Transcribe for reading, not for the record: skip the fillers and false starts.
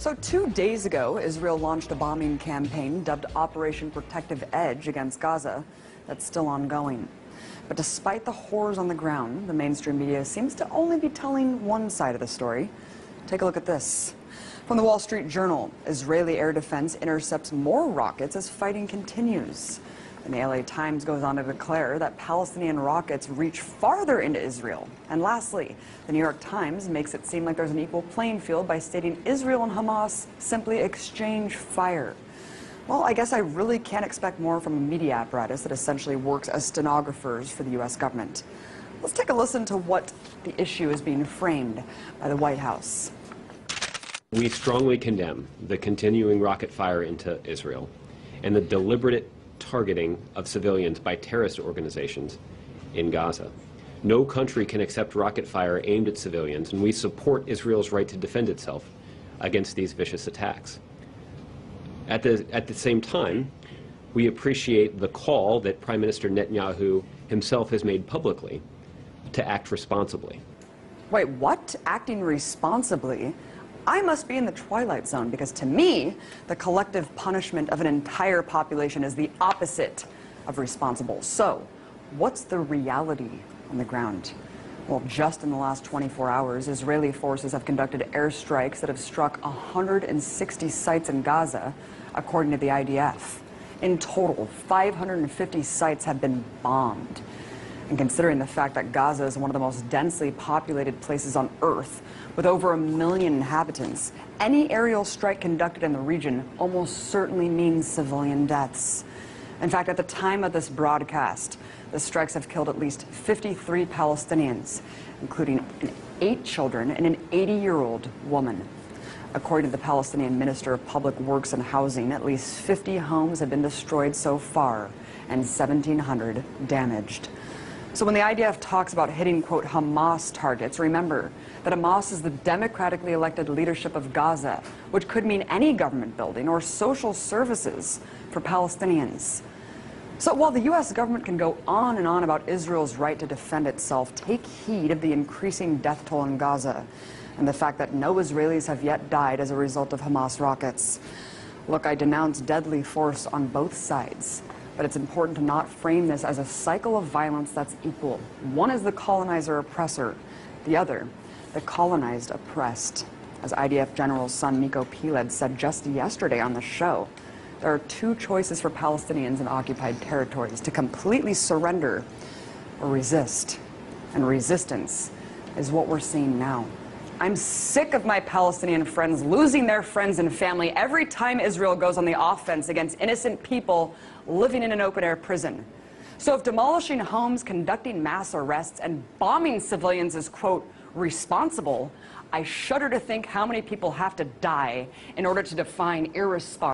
So 2 days ago, Israel launched a bombing campaign dubbed Operation Protective Edge against Gaza that's still ongoing. But despite the horrors on the ground, the mainstream media seems to only be telling one side of the story. Take a look at this. From the Wall Street Journal, Israeli air defense intercepts more rockets as fighting continues. And the LA Times goes on to declare that Palestinian rockets reach farther into Israel. And lastly, the New York Times makes it seem like there's an equal playing field by stating Israel and Hamas simply exchange fire. Well, I guess I really can't expect more from a media apparatus that essentially works as stenographers for the U.S. government. Let's take a listen to what the issue is being framed by the White House. We strongly condemn the continuing rocket fire into Israel and the deliberate targeting of civilians by terrorist organizations in Gaza. No country can accept rocket fire aimed at civilians, and we support Israel's right to defend itself against these vicious attacks. At the same time, we appreciate the call that Prime Minister Netanyahu himself has made publicly to act responsibly. Wait, what? Acting responsibly? I must be in the twilight zone, because to me, the collective punishment of an entire population is the opposite of responsible. So, what's the reality on the ground? Well, just in the last 24 hours, Israeli forces have conducted airstrikes that have struck 160 sites in Gaza, according to the IDF. In total, 550 sites have been bombed. And considering the fact that Gaza is one of the most densely populated places on Earth, with over 1 million inhabitants, any aerial strike conducted in the region almost certainly means civilian deaths. In fact, at the time of this broadcast, the strikes have killed at least 53 Palestinians, including 8 children and an 80-year-old woman. According to the Palestinian Minister of Public Works and Housing, at least 50 homes have been destroyed so far and 1,700 damaged. So when the IDF talks about hitting, quote, Hamas targets, remember that Hamas is the democratically elected leadership of Gaza, which could mean any government building or social services for Palestinians. So while the U.S. government can go on and on about Israel's right to defend itself, take heed of the increasing death toll in Gaza and the fact that no Israelis have yet died as a result of Hamas rockets. Look, I denounce deadly force on both sides. But it's important to not frame this as a cycle of violence that's equal. One is the colonizer-oppressor, the other, the colonized oppressed. As IDF General's son Miko Piled said just yesterday on the show, there are 2 choices for Palestinians in occupied territories: to completely surrender or resist. And resistance is what we're seeing now. I'm sick of my Palestinian friends losing their friends and family every time Israel goes on the offense against innocent people living in an open-air prison. So if demolishing homes, conducting mass arrests, and bombing civilians is, quote, responsible, I shudder to think how many people have to die in order to define irresponsible.